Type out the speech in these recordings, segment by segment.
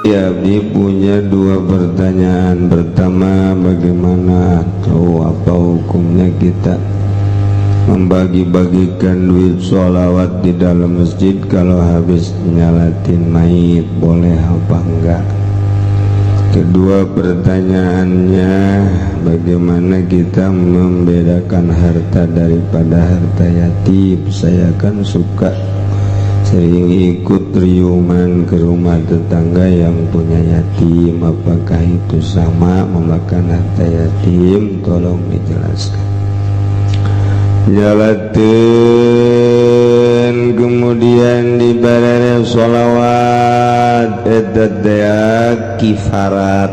Ya, Abdi punya dua pertanyaan. Pertama, bagaimana atau apa hukumnya kita membagi-bagikan duit sholawat di dalam masjid kalau habis nyalatin mayit, boleh apa enggak? Kedua pertanyaannya, bagaimana kita membedakan harta daripada harta yatim? Saya kan suka sering ikut riuman ke rumah tetangga yang punya yatim. Apakah itu sama memakan harta yatim? Tolong dijelaskan. Jalatin kemudian dibarare sholawat edatea kifarat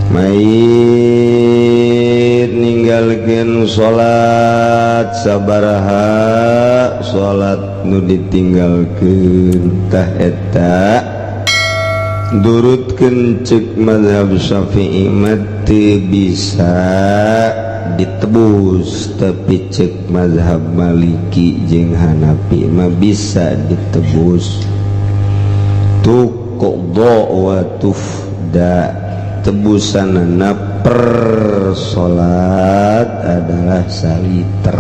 mayit ninggalkeun sholat sabaraha sholat nu ditinggalkeun tah eta durutkeun ceuk mazhab Syafi'i mah teu bisa ditebus, tapi cek mazhab Maliki jeung Hanafi mah bisa ditebus. Tuqda wa tufda, tebusanana per salat adalah saliter.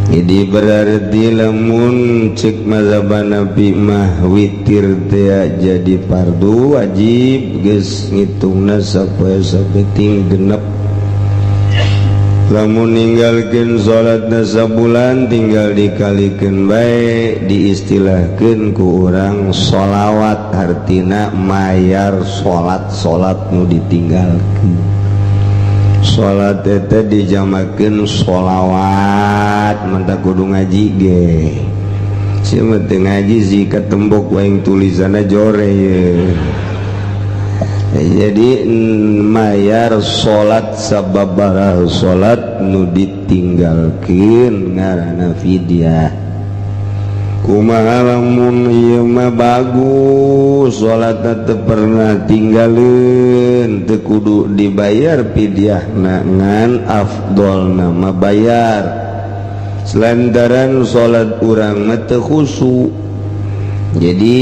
Jadi berarti lamun cek mazhab Hanafi mah witir teh jadi fardu wajib geus ngitungna sapoe sabeting genep. Lamun ninggalkeun salatna sabulan tinggal dikalikeun bae diistilahkeun ku urang sholawat, artina mayar salat nu ditinggalkeun. Salat eta dijamakeun sholawat, mantap kudu ngaji ge. Sia teu ngaji sih katembok wae tulisanna jore ye. Jadi mayar salat sababaraha salat nu ditinggalkeun ngaranna fidyah. Kumaha lamun ieu mah bagus salatna teu pernah tinggalkeun, teu kudu dibayar fidyahna ngan afdolna mah bayar. Selantaran salat urang mah teu khusyuk. Jadi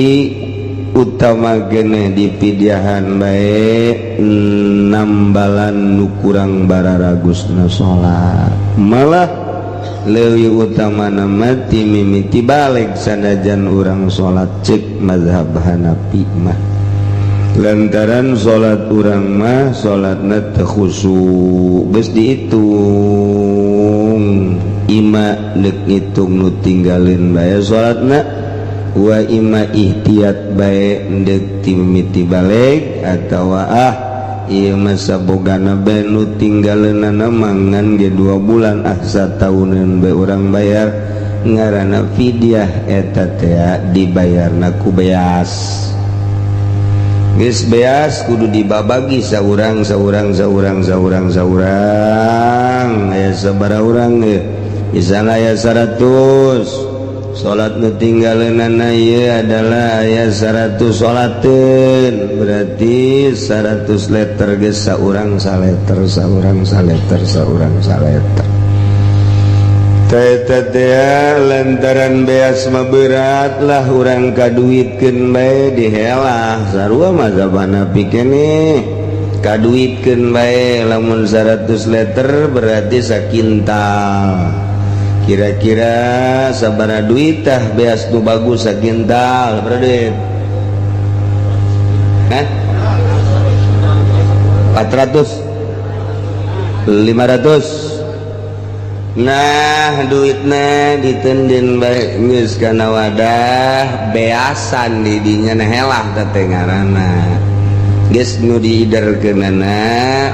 utama geneh di pidyahan bae nambalan nu kurang bararagusna salat, malah leuwih utamana mati mimiti balik sanajan urang salat cek mazhab Hanafi mah lantaran salat urang mah salatna teu khusyuk geus diitung ima neuk ngitung nu tinggalin bae salatna wa ima ihtiyat bae ndek timiti balik atawa ieu mah sabogana bae nu tinggaleunana mangan ge 2 bulan satauneun bae urang bayar ngaranna fidyah eta teh dibayarna ku beas. Geus beas kudu dibabagi saurang aya sabaraha urang ge misalna aya 100 salat nu tinggaleunana ieu adalah aya 100 salateun, berarti 100 liter geus saurang saleter. Eta teh lantaran beas mah berat lah urang kaduitkeun bae dihelah. Sarua mazhab Hanafi keneh kaduitkeun bae lamun 100 liter berarti sakintal. Kira-kira sabaraha duit tah beas nu bagus sakintal berarti 400 500. Nah duitna ditendin bae geus kana wadah beasan di dinya helah teh ngaranna geus nu diiderkeunana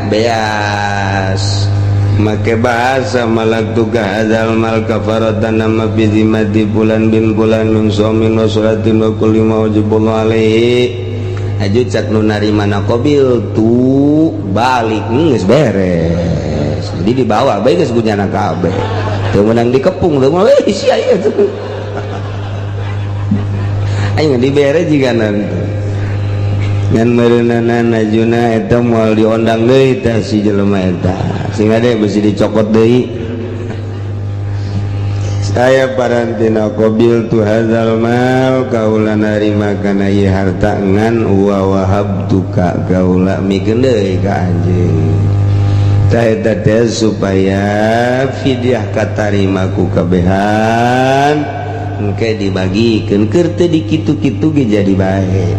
beas. Make bahasa malaktuka hadzal mal kafaratan nama bi zimati bulan bin bulan min saumin wa salatin wa kulli ma wajibullah alaihi aju cak nu narimana qabil tu balik geus beres. Jadi dibawa bae geus gunyana kabeh teu meunang dikepung teu mah sia ieu tuh aing dibere jiganan ngan meureunana najuna eta moal diondang deui teh si jelema eta sing ade bisi dicokot deui aya parantina qabil tu hadzal mal kaula narima kana ieu harta ngan wa wahabtuka kaula mikeun deui ka anjeun tah eta teh supaya fidyah katarima ku kabehan engke dibagikeun keur teu dikitu-kitu ge jadi bae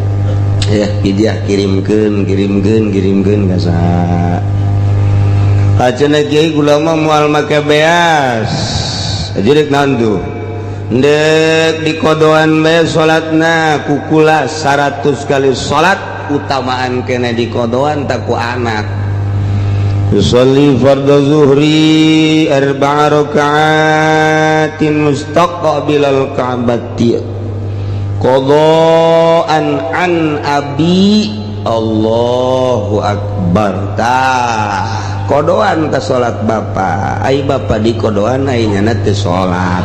ya fidyah kirimkeun ka saha acenah kiai ulama moal make beas jadi nandu ndek di kodoan bae salatna kukula 100 kali salat utamaan kena di kodoan tak ku anak yusolli fardhu zuhri 4 raka'atin mustaqbilal ka'bati qadaan an abi Allahu akbar tah kodoan ke sholat bapak ai bapak di kodoan ai nyana teu sholat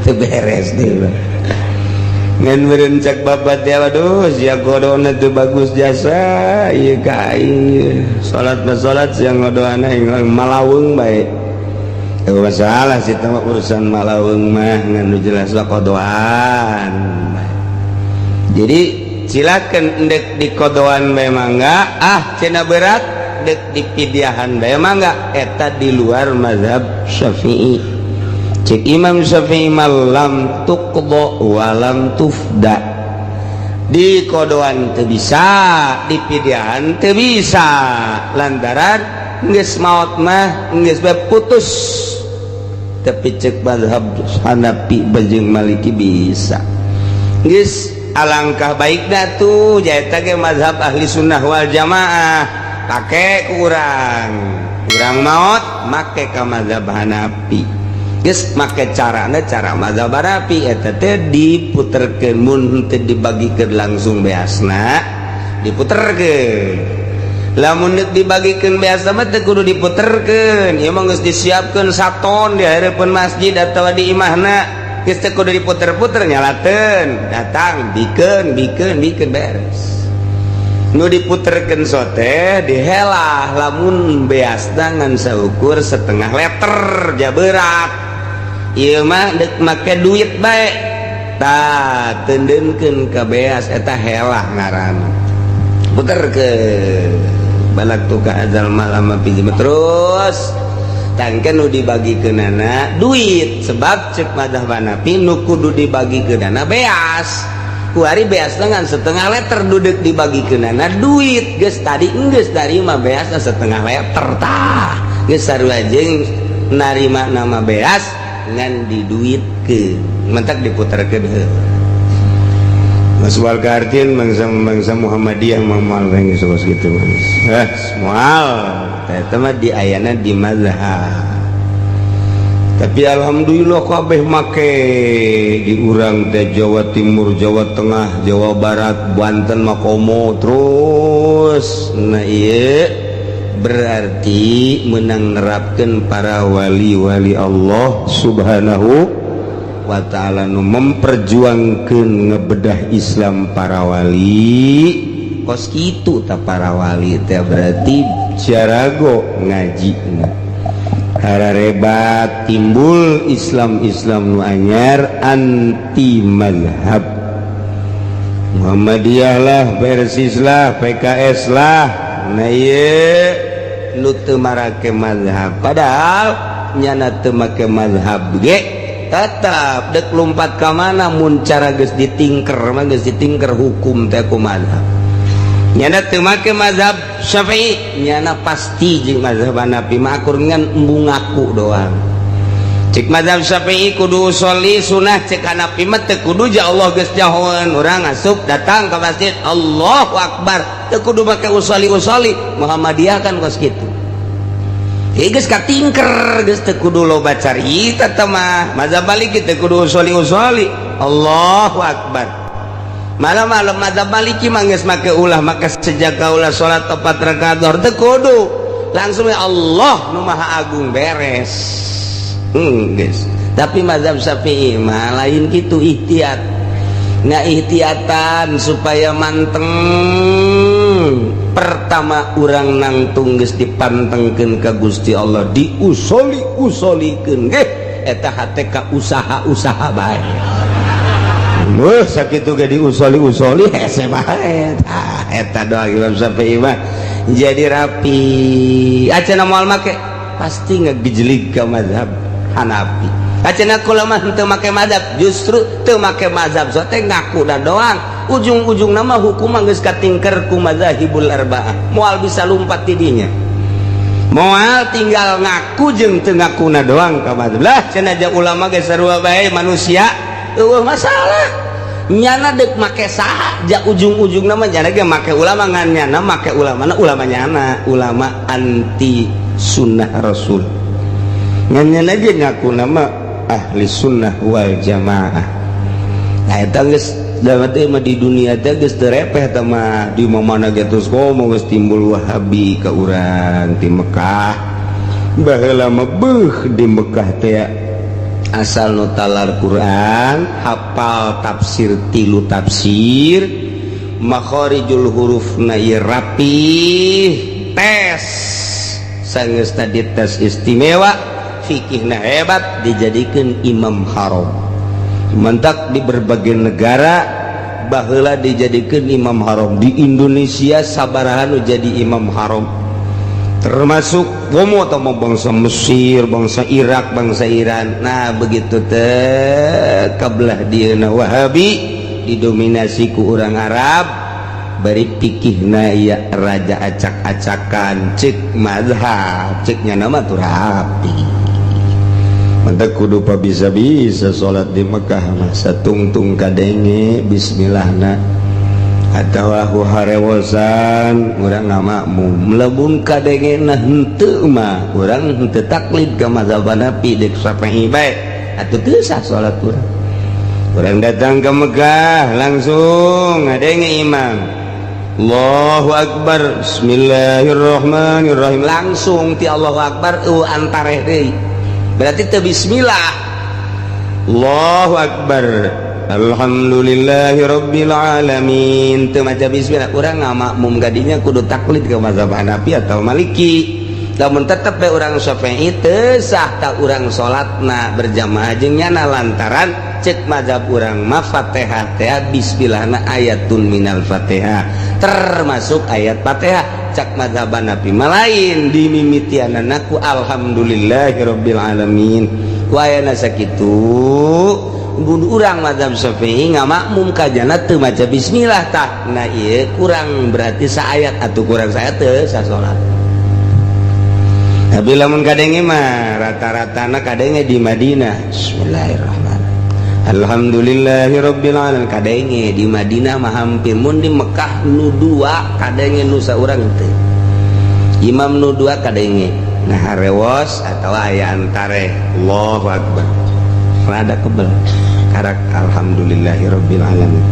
teu beres deh ngan meureun cak bapak teh aduh sia kodona teu bagus jasa ieu ka ieu sholat mah sholat sia ngodoana malaweung bae teu masalah sih teh urusan malaweung mah ngan nu jelas kodoan jadi silakan dek di kodoan bae mangga cenah berat dek di pidyahan bae mangga eta di luar mazhab Syafi'i cek Imam Syafi'i malam tuqda walam tufda di kodoan teu bisa di pidyahan teu bisa lantaran geus maot mah geus bae putus tapi cek mazhab Hanafi jeung Maliki bisa geus alangkah baiknya tuh jaita ge mazhab ahli sunnah wal jamaah pake ku urang maot make ka mazhab Hanafi geus make carana cara mazhab Hanafi eta teh diputerkeun mun teu dibagikeun langsung beasna diputerkeun lamun deuk dibagikeun beasna mah teu kudu diputerkeun ieu mah geus disiapkeun saton di hareupeun masjid atawa di imahna geus teu kudu diputer-puter nyalateun datang bikeun beres nu diputerkeun sote dihelah lamun beasna ngan saukur setengah liter jaberat ieu mah deuk make duit bae tah teundeunkeun ka beas eta helah ngaranna puterkeun balak tu ka azal malam pijim terus tangken nu dibagikeunana duit sebab cek mazhab Hanafi nu kudu dibagikeunana beas ku ari beasna ngan setengah liter duduk dibagikeunana duit geus tadi enggeus narima beasna setengah liter tah geus sarua jeung narima nama beas ngan diduitkeun mentak diputerkeun heula maswal kartin bangsa Muhammadiyah moal geus kitu mas moal eta mah di ayana di mazhab tapi alhamdulillah kabeh make di urang teh Jawa Timur Jawa Tengah Jawa Barat Banten Makomo terus nah ieu berarti menang nerapkeun para wali-wali Allah subhanahu wa ta'ala nu memperjuangkeun ngebedah Islam para wali kos kitu ta para wali teh berarti jarago ngajina hararebat timbul Islam nu anyar anti mazhab Muhammadiyah lah Persis lah PKS lah nah ieu nu teu marake mazhab padahal nyana teu make mazhab ge tetap dek lompat ka mana mun cara geus ditingker mah geus ditingker hukum teh ku mazhab nyana teu make mazhab Syafi'i nyana pasti jeung mazhab Hanafi mah akur ngan embung ngaku doang cek mazhab Syafi'i kudu sholli sunah cek Hanafi mah teu kudu ja Allah geus jahoeun urang asup datang ka masjid Allahu akbar teu kudu make usolli Muhammadiyah kan kos kitu geus katingker geus teu kudu loba carita teh mah mazhab Maliki teu kudu usolli Allahu akbar malam mazhab Maliki mah geus make ulah maka sejak kaulah salat 4 rakaat zuhur teu kudu langsung Allah nu maha agung beres geus tapi mazhab Syafi'i mah lain kitu ihtiyat ihtiyatan supaya manteng pertama urang nangtung geus dipantengkeun ka Gusti Allah diusoli-usolikeun ge eta hate ka usaha-usaha bae. Wah sakitu ge diusoli-usoli hese bae. Eta doa Imam Syafi'i mah jadi rapi. Acan moal make pasti ngegejlig ka mazhab Hanafi. Acan kula mah teu make mazhab, justru teu make mazhab so teh ngakuda doang. Ujung-ujungna mah hukum geus katingker ku mazhabul arba'ah. Moal bisa lumpat di dinya. Moal tinggal ngaku jeung teu ngakuna doang ka mazhab. Lah cenah aja ulama ge sarua bae manusia, eueuh masalah. Nyana dek make saha ja ujung-ujungna mah nyana ge make ulama ngan nyana make ulamana ulama nyana ulama anti sunnah rasul ngan nyana ge ngakuna mah ahli sunnah wal jamaah. Nah eta geus da teh mah di dunia teh geus teu repeh eta mah di mana ge tos komo geus timbul wahabi ka urang ti Mekah baheula mah beuh di Mekah teh asal nu talar Quran hafal tafsir tilu tafsir makharijul hurufna ieu rapih tes sageusna dites istimewa fikihna hebat dijadikeun imam haram mentak di berbagai negara baheula dijadikeun imam haram di Indonesia sabaraha nu jadi imam haram termasuk womo atau bangsa Mesir, bangsa Irak, bangsa Iran. Nah begitu teh kabelah dieuna Wahabi didominasi ku orang Arab bari pikihna ya raja acak-acakan cek mazhab ceknya nama tuh rapi mantap kudu pa bisa-bisa salat di Mekah mah satungtung kadenge bismillahna atau aku harewosan urang ngamakmum melebun kadengena henteu mah urang henteu taklid ka mazhab Hanafi dek Syafi'i bae atuh teu sah salat urang datang ke Mekah langsung ngadenge imam Allahu Akbar bismillahirrahmanirrahim langsung ti Allahu Akbar antareh deui berarti teu bismillah Allahu Akbar alhamdulillahi rabbil alamin teu maca bismillah urang ngamakmum gadinya kudu taklid ke mazhab Hanafi atau Maliki lamun tetep bae urang Syafi'i teu sah ta urang salatna berjamaah jeung nyana lantaran cek mazhab urang mah Fatihah teh bismillahna ayatun minal Fatihah termasuk ayat Fatihah cak mazhab Hanafi mah lain dimimitianana ku alhamdulillahi rabbil alamin ku ayana sakitu urang mazhab Syafi'i ngamakmum kajana teu maca bismillah tah nah ieu kurang berarti saayat atuh kurang saayat teu sa salat. Tapi lamun kadenge mah rata-ratana kadenge di Madinah bismillahirrahmanirrahim alhamdulillahirabbil alamin kadenge di Madinah mah hampir mun di Mekah nu dua kadenge nu saurang teu imam nu dua kadenge nah harewos atawa aya antare Allahu Akbar rada kebel karak alhamdulillahirabbil alamin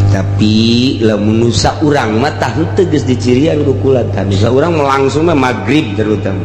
tapi lamun nusa urang mah tah henteu geus dicirian ku kula tadi urang langsung mah magrib terutama